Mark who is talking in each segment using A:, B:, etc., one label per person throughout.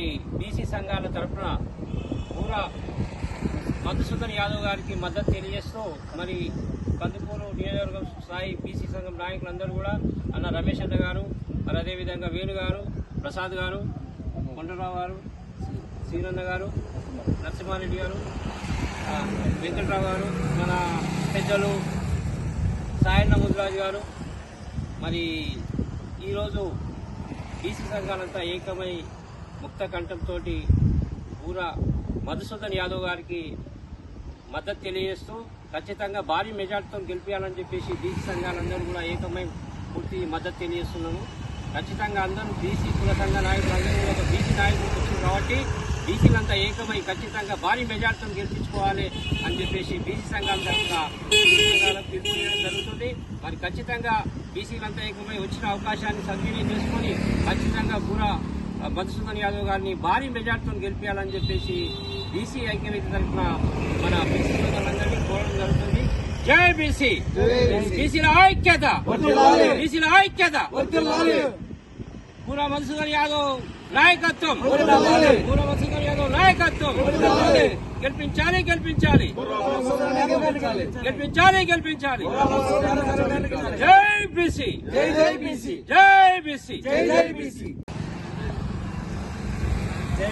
A: మరి బీసీ సంఘాల తరఫున పూరా మధుసూదన్ యాదవ్ గారికి మద్దతు తెలియజేస్తూ మరి కందుకూరు నియోజకవర్గం స్థాయి బీసీ సంఘం నాయకులందరూ కూడా అన్న రమేష్ అన్న గారు, మరి అదేవిధంగా వేణు గారు, ప్రసాద్ గారు, కొండరావు గారు, శ్రీనన్న గారు, నరసింహారెడ్డి గారు, వెంకట్రావు గారు, మన పెద్దలు సాయన్న ముద్రాజు గారు, మరి ఈరోజు బీసీ సంఘాలంతా ఏకమై ముక్త కంఠంతో పూరా మధుసూదన్ యాదవ్ గారికి మద్దతు తెలియజేస్తూ ఖచ్చితంగా భారీ మెజార్టీతో గెలిపించాలని చెప్పేసి బీసీ సంఘాలందరూ కూడా ఏకమై పూర్తి మద్దతు తెలియజేస్తున్నాము. ఖచ్చితంగా అందరూ బీసీ కుల సంఘ నాయకులు అందరూ కూడా ఒక బీసీ నాయకులు వచ్చారు కాబట్టి బీసీలంతా ఏకమై ఖచ్చితంగా భారీ మెజార్టీతో గెలిపించుకోవాలి అని చెప్పేసి బీసీ సంఘాల తరఫున పిలుపునియడం జరుగుతుంది. మరి ఖచ్చితంగా బీసీలంతా ఏకమై వచ్చిన అవకాశాన్ని సద్వినియోగం చేసుకొని ఖచ్చితంగా పూరా మధుసూదన్ యాదవ్ గారిని భారీ మెజార్టీతో గెలిపించాలని చెప్పేసి బీసీ ఐక్యవేది తరఫున మన బీసీ సోదరులందరినీ కోరడం జరుగుతుంది. జై బీసీ, బీసీల ఐక్యత, బీసీల ఐక్యత, పూరా మధుసూదన్ యాదవ్ నాయకత్వం, పూరా మధుసూదన్ యాదవ్ నాయకత్వం గెలిపించాలి, గెలిపించాలి, గెలిపించాలి, గెలిపించాలి. జై బీసీ, జై బీసీ, జై బీసీ, జై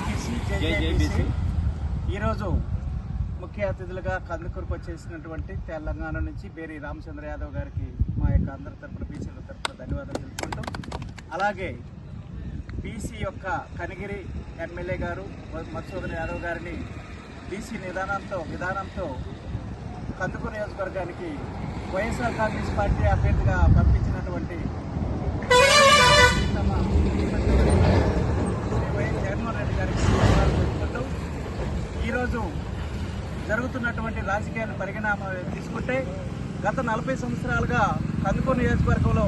A: బీసీ, జై బీసీ.
B: ఈరోజు ముఖ్య అతిథులుగా కందుకూరుకు వచ్చేసినటువంటి తెలంగాణ నుంచి బేరి రామచంద్ర యాదవ్ గారికి మా యొక్క అందరి తరపున బీసీల తరపున ధన్యవాదాలు తెలుపుకుంటాం. అలాగే బీసీ యొక్క కనిగిరి ఎమ్మెల్యే గారు మధుసూదన్ యాదవ్ గారిని బీసీ విధానంతో కందుకూరు నియోజకవర్గానికి వైఎస్ఆర్ కాంగ్రెస్ పార్టీ అభ్యర్థిగా పంపించినటువంటి జగన్మోహన్ రెడ్డి గారికి తెలుపుకుంటూ ఈరోజు జరుగుతున్నటువంటి రాజకీయాల పరిణామాలు తీసుకుంటే గత 40 సంవత్సరాలుగా కందుకూరు నియోజకవర్గంలో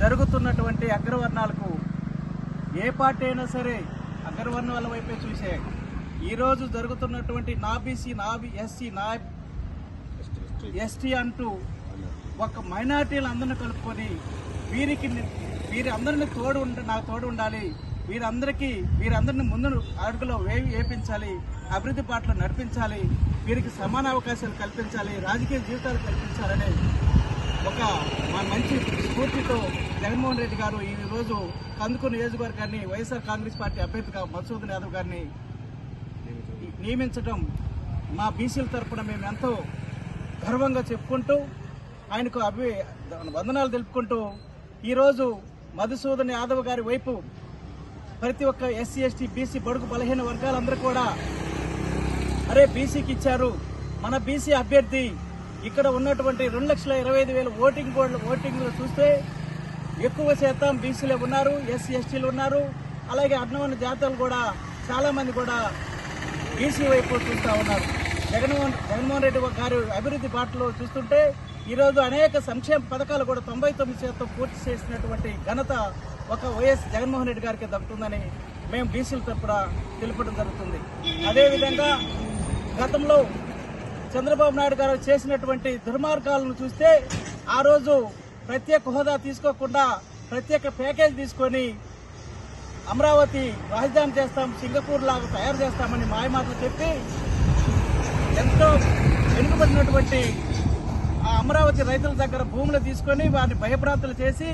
B: జరుగుతున్నటువంటి అగ్రవర్ణాలకు ఏ పార్టీ అయినా సరే అగ్రవర్ణాల వైపే చూసే ఈరోజు జరుగుతున్నటువంటి నా బీసీ, నా ఎస్సీ, నా ఎస్టీ అంటూ ఒక మైనార్టీలందరినీ కలుపుకొని వీరందరినీ నాకు తోడు ఉండాలి, వీరందరినీ ముందు అడుగులో వేపించాలి, అభివృద్ధి పాటలు నడిపించాలి, వీరికి సమాన అవకాశాలు కల్పించాలి, రాజకీయ జీవితాలు కల్పించాలనే ఒక మంచి స్ఫూర్తితో జగన్మోహన్ రెడ్డి గారు ఈరోజు కందుకూరు నియోజకవర్గాన్ని వైఎస్ఆర్ కాంగ్రెస్ పార్టీ అభ్యర్థిగా మధుసూదన్ యాదవ్ గారిని నియమించడం మా బీసీల తరఫున మేము ఎంతో గర్వంగా చెప్పుకుంటూ ఆయనకు వందనాలు తెలుపుకుంటూ ఈరోజు మధుసూదన్ యాదవ్ గారి వైపు ప్రతి ఒక్క ఎస్సీ, ఎస్టీ, బీసీ, బడుగు బలహీన వర్గాలందరూ కూడా అరే బీసీకి ఇచ్చారు, మన బీసీ అభ్యర్థి ఇక్కడ ఉన్నటువంటి 2,25,000 ఓటింగ్లో చూస్తే ఎక్కువ శాతం బీసీలే ఉన్నారు, ఎస్సీ, ఎస్టీలు ఉన్నారు. అలాగే అగ్రవర్ణ జాతీయులు కూడా చాలామంది కూడా బీసీ వైపు చూస్తూ ఉన్నారు. జగన్మోహన్ రెడ్డి గారు అభివృద్ధి బాటలో చూస్తుంటే ఈరోజు అనేక సంక్షేమ పథకాలు కూడా 99% పూర్తి చేసినటువంటి ఘనత ఒక వైఎస్ జగన్మోహన్ రెడ్డి గారికి దక్కుతుందని మేము బీసీల తరపున తెలుపడం జరుగుతుంది. అదేవిధంగా గతంలో చంద్రబాబు నాయుడు గారు చేసినటువంటి దుర్మార్గాలను చూస్తే ఆ రోజు ప్రత్యేక హోదా తీసుకోకుండా ప్రత్యేక ప్యాకేజ్ తీసుకొని అమరావతి రాజధాని చేస్తాం, సింగపూర్ లాగా తయారు చేస్తామని మాయమాటలు చెప్పి ఎంతో వెనుకబడినటువంటి ఆ అమరావతి రైతుల దగ్గర భూములు తీసుకొని వారిని భయభ్రాంతులు చేసి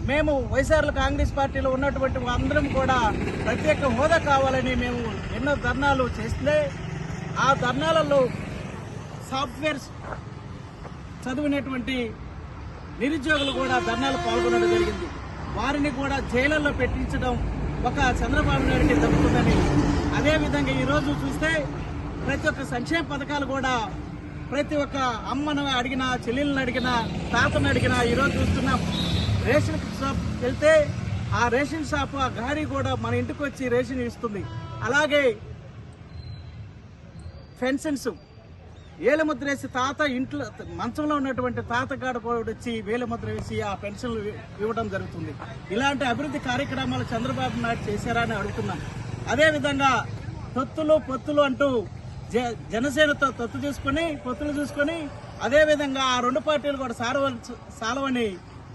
B: మేము వైఎస్ఆర్ కాంగ్రెస్ పార్టీలో ఉన్నటువంటి అందరం కూడా ప్రత్యేక హోదా కావాలని మేము ఎన్నో ధర్నాలు చేస్తే ఆ ధర్నాలలో సాఫ్ట్వేర్ చదివినటువంటి నిరుద్యోగులు కూడా ధర్నాలు పాల్గొనడం జరిగింది. వారిని కూడా జైళ్లలో పెట్టించడం ఒక చంద్రబాబు నాయుడికి దక్కుతుందని. అదేవిధంగా ఈరోజు చూస్తే ప్రతి ఒక్క సంక్షేమ పథకాలు కూడా ప్రతి ఒక్క అమ్మను అడిగినా, చెల్లెళ్ళని అడిగినా, తాతను అడిగినా ఈరోజు చూస్తున్నాం. రేషన్ షాప్ వెళ్తే ఆ రేషన్ షాప్ ఆ గాడి కూడా మన ఇంటికి వచ్చి రేషన్ ఇస్తుంది. అలాగే పెన్షన్స్ వేలముద్ర వేసి తాత ఇంట్లో మంచంలో ఉన్నటువంటి తాతగాడు కూడా వచ్చి వేలముద్ర వేసి ఆ పెన్షన్లు ఇవ్వడం జరుగుతుంది. ఇలాంటి అభివృద్ధి కార్యక్రమాలు చంద్రబాబు నాయుడు చేశారని అడుగుతున్నాం. అదేవిధంగా పొత్తులు అంటూ జనసేనతో పొత్తులు చూసుకొని అదేవిధంగా ఆ రెండు పార్టీలు కూడా సాలవని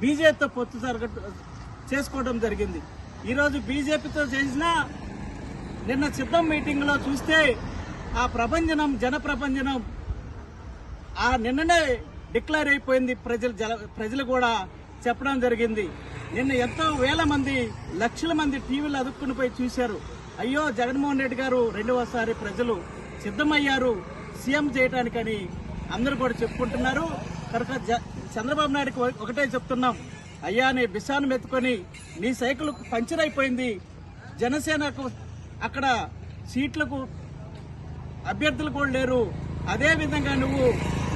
B: బీజేపీతో పొత్తు చేసుకోవడం జరిగింది. ఈరోజు బీజేపీతో చేసినా నిన్న సిద్ధం మీటింగ్ లో చూస్తే ఆ ప్రభంజనం జన ప్రభంజనం ఆ నిన్ననే డిక్లేర్ అయిపోయింది. ప్రజలు కూడా చెప్పడం జరిగింది. నిన్న ఎంతో వేల మంది లక్షల మంది టీవీలు అదుక్కుని పోయి చూశారు. అయ్యో జగన్మోహన్ రెడ్డి గారు రెండవసారి ప్రజలు సిద్ధమయ్యారు సీఎం చేయడానికని అందరూ కూడా చెప్పుకుంటున్నారు. కనుక చంద్రబాబు నాయుడుకి ఒకటే చెప్తున్నాం, అయ్యా నీ బిసాను మెత్తుకొని నీ సైకిల్ పంచర్ అయిపోయింది. జనసేనకు అక్కడ సీట్లకు అభ్యర్థులు కూడా లేరు. అదే విధంగా నువ్వు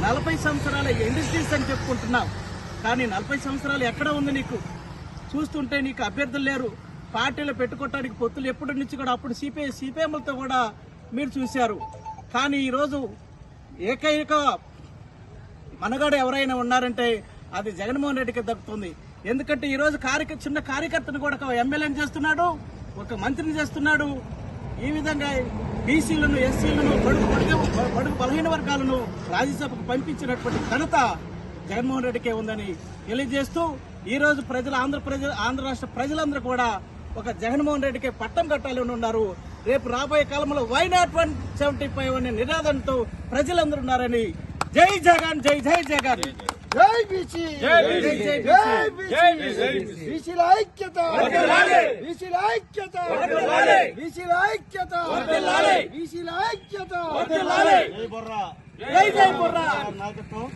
B: 40 సంవత్సరాల ఇండస్ట్రీస్ అని చెప్పుకుంటున్నావు, కానీ 40 సంవత్సరాలు ఎక్కడ ఉంది నీకు? చూస్తుంటే నీకు అభ్యర్థులు లేరు. పార్టీలు పెట్టుకోవటానికి పొత్తులు ఎప్పటి నుంచి కూడా అప్పుడు సిపిఎంలతో కూడా మీరు చూశారు. కానీ ఈరోజు ఏకైక మనగాడు ఎవరైనా ఉన్నారంటే అది జగన్మోహన్ రెడ్డికి దక్కుతుంది. ఎందుకంటే ఈరోజు చిన్న కార్యకర్తను కూడా ఒక ఎమ్మెల్యేని చేస్తున్నాడు, ఒక మంత్రిని చేస్తున్నాడు. ఈ విధంగా బీసీలను, ఎస్సీలను, బడుగు బలహీన వర్గాలను రాజ్యసభకు పంపించినటువంటి ఘనత జగన్మోహన్ రెడ్డికే ఉందని తెలియజేస్తూ ఈ రోజు ఆంధ్ర రాష్ట్ర ప్రజలందరూ కూడా ఒక జగన్మోహన్ రెడ్డికి పట్టం కట్టాలని ఉన్నారు. రేపు రాబోయే కాలంలో వై నాట్ 175 అనే నినాదంతో ప్రజలందరూ ఉన్నారని. జై జగన్, జై జై జగన్,
C: జై బీసీ,
B: జై జై
C: బీసీల ఐక్యత, బీసీల ఐక్యత, బీసీల ఐక్యత, బీసీల ఐక్యత.
B: జై బొర్రా, జై జై బొర్రా నాయకత్వం.